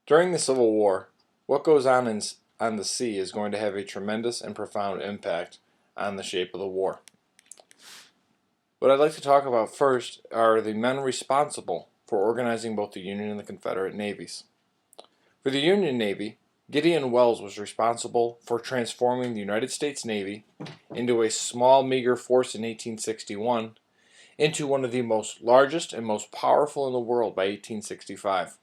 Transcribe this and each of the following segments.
During the Civil War, what goes on the sea is going to have a tremendous and profound impact on the shape of the war. What I'd like to talk about first are the men responsible for organizing both the Union and the Confederate navies. For the Union Navy, Gideon Welles was responsible for transforming the United States Navy into a small, meager force in 1861 into one of the largest and most powerful in the world by 1865.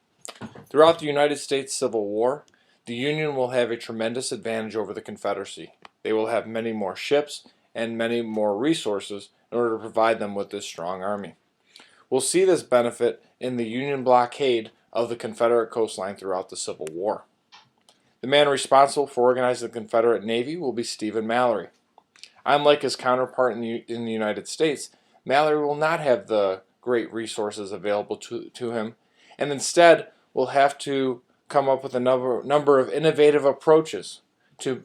Throughout the United States Civil War, the Union will have a tremendous advantage over the Confederacy. They will have many more ships and many more resources in order to provide them with this strong army. We'll see this benefit in the Union blockade of the Confederate coastline throughout the Civil War. The man responsible for organizing the Confederate Navy will be Stephen Mallory. Unlike his counterpart in the United States, Mallory will not have the great resources available to him, and instead will have to come up with a number of innovative approaches to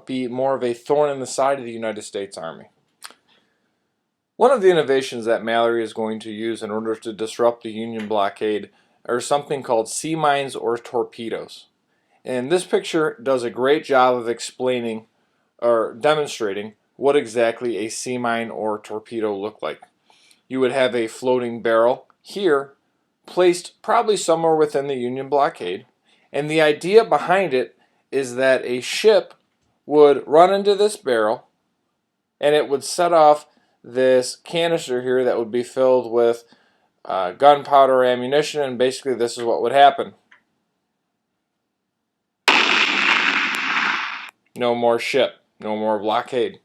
be more of a thorn in the side of the United States Army. One of the innovations that Mallory is going to use in order to disrupt the Union blockade are something called sea mines or torpedoes. And this picture does a great job of explaining or demonstrating what exactly a sea mine or torpedo look like. You would have a floating barrel here placed probably somewhere within the Union blockade, and the idea behind it is that a ship would run into this barrel and it would set off this canister here that would be filled with gunpowder ammunition, and basically this is what would happen. No more ship, no more blockade.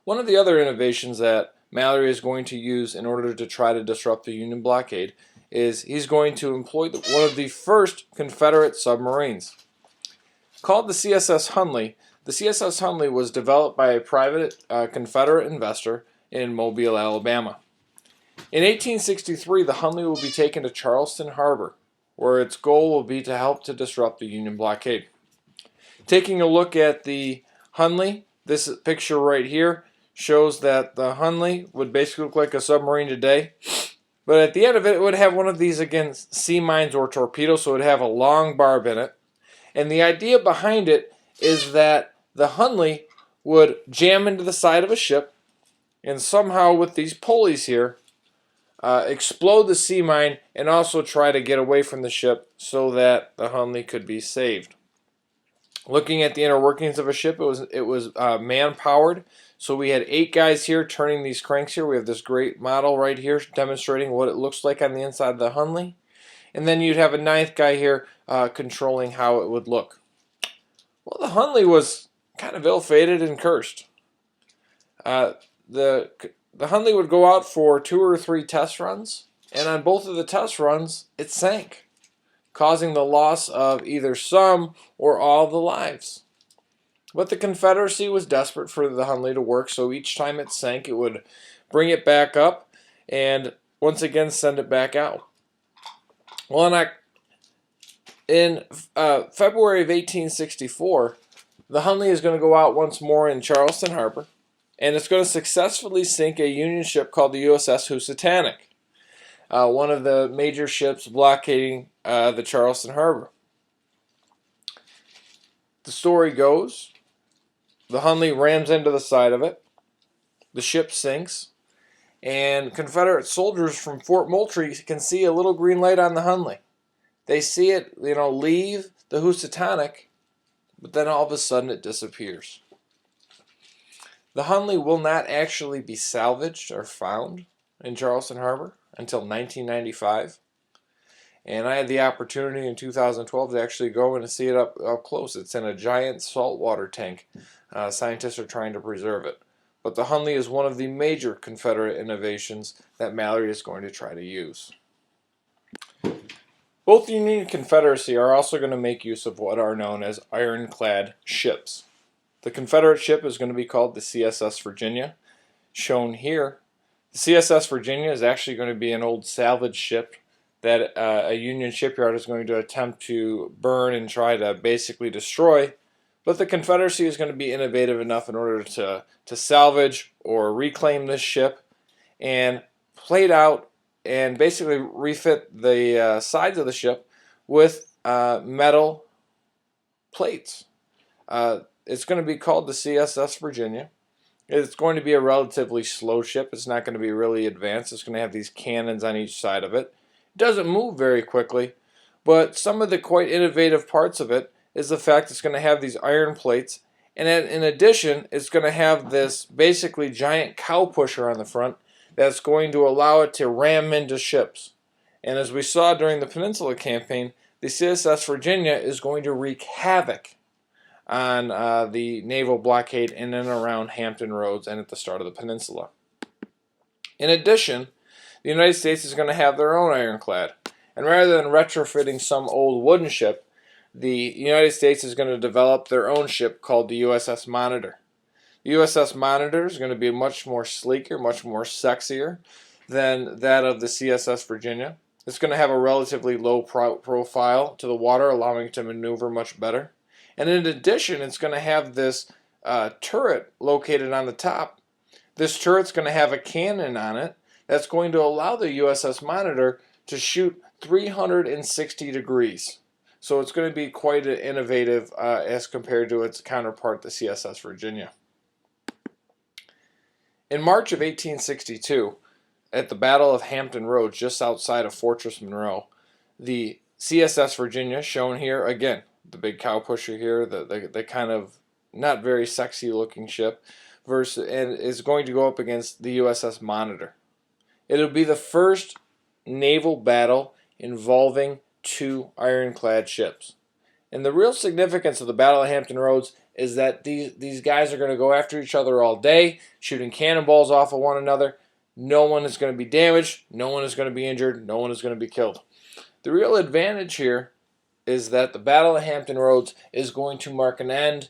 One of the other innovations that Mallory is going to use in order to try to disrupt the Union blockade is he's going to employ one of the first Confederate submarines. Called the CSS Hunley, the CSS Hunley was developed by a private Confederate investor in Mobile, Alabama. In 1863, the Hunley will be taken to Charleston Harbor, where its goal will be to help to disrupt the Union blockade. Taking a look at the Hunley, this picture right here shows that the Hunley would basically look like a submarine today, but at the end of it, it would have one of these, again, sea mines or torpedoes, so it would have a long barb in it. And the idea behind it is that the Hunley would jam into the side of a ship and somehow with these pulleys here explode the sea mine and also try to get away from the ship so that the Hunley could be saved. Looking at the inner workings of a ship, it was man-powered. So we had 8 guys here turning these cranks here. We have this great model right here demonstrating what it looks like on the inside of the Hunley. And then you'd have a 9th guy here controlling how it would look. Well, the Hunley was kind of ill-fated and cursed. The Hunley would go out for 2 or 3 test runs, and on both of the test runs, it sank, causing the loss of either some or all of the lives. But the Confederacy was desperate for the Hunley to work, so each time it sank, it would bring it back up and once again send it back out. Well, in February of 1864, the Hunley is going to go out once more in Charleston Harbor, and it's going to successfully sink a Union ship called the USS Housatonic, one of the major ships blockading the Charleston Harbor. The story goes, the Hunley rams into the side of it, the ship sinks, and Confederate soldiers from Fort Moultrie can see a little green light on the Hunley. They see it, leave the Housatonic, but then all of a sudden it disappears. The Hunley will not actually be salvaged or found in Charleston Harbor until 1995. And I had the opportunity in 2012 to actually go and see it up close. It's in a giant saltwater tank. Scientists are trying to preserve it. But the Hunley is one of the major Confederate innovations that Mallory is going to try to use. Both the Union and Confederacy are also going to make use of what are known as ironclad ships. The Confederate ship is going to be called the CSS Virginia, shown here. The CSS Virginia is actually going to be an old salvage ship that a Union shipyard is going to attempt to burn and try to basically destroy. But the Confederacy is going to be innovative enough in order to salvage or reclaim this ship and played out and basically refit the sides of the ship with metal plates. It's going to be called the CSS Virginia. It's going to be a relatively slow ship. It's not going to be really advanced. It's going to have these cannons on each side of it. It doesn't move very quickly, but some of the quite innovative parts of it is the fact it's going to have these iron plates, and in addition, it's going to have this basically giant cow pusher on the front that's going to allow it to ram into ships. And as we saw during the Peninsula Campaign, the CSS Virginia is going to wreak havoc on the naval blockade in and around Hampton Roads and at the start of the peninsula. In addition, the United States is going to have their own ironclad. And rather than retrofitting some old wooden ship, the United States is going to develop their own ship called the USS Monitor. The USS Monitor is going to be much more sleeker, much more sexier than that of the CSS Virginia. It's going to have a relatively low profile to the water, allowing it to maneuver much better. And in addition, it's going to have this turret located on the top. This turret's going to have a cannon on it that's going to allow the USS Monitor to shoot 360 degrees. So it's going to be quite innovative as compared to its counterpart, the CSS Virginia. In March of 1862, at the Battle of Hampton Roads, just outside of Fortress Monroe, the CSS Virginia, shown here again, the big cow pusher here, the kind of not very sexy looking ship, and is going to go up against the USS Monitor. It'll be the first naval battle involving two ironclad ships. And the real significance of the Battle of Hampton Roads is that these guys are going to go after each other all day, shooting cannonballs off of one another. No one is going to be damaged, no one is going to be injured, no one is going to be killed. The real advantage here is that the Battle of Hampton Roads is going to mark an end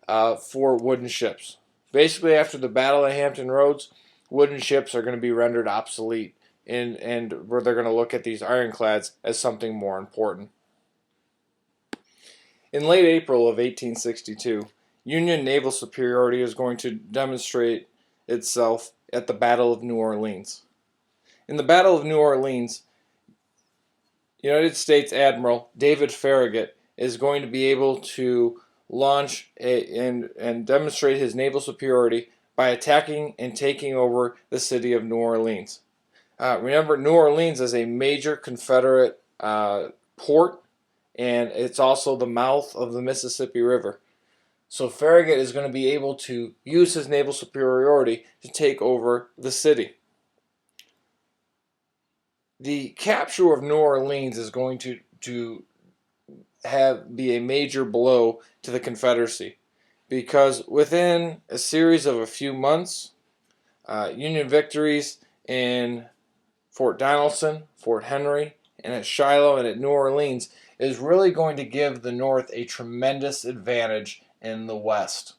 for wooden ships. Basically, after the Battle of Hampton Roads, wooden ships are going to be rendered obsolete, and where they're going to look at these ironclads as something more important. In late April of 1862, Union naval superiority is going to demonstrate itself at the Battle of New Orleans. In the Battle of New Orleans, United States Admiral David Farragut is going to be able to launch and demonstrate his naval superiority by attacking and taking over the city of New Orleans. Remember, New Orleans is a major Confederate port, and it's also the mouth of the Mississippi River. So Farragut is going to be able to use his naval superiority to take over the city. The capture of New Orleans is going to be a major blow to the Confederacy, because within a series of a few months, Union victories in Fort Donelson, Fort Henry, and at Shiloh and at New Orleans is really going to give the North a tremendous advantage in the West.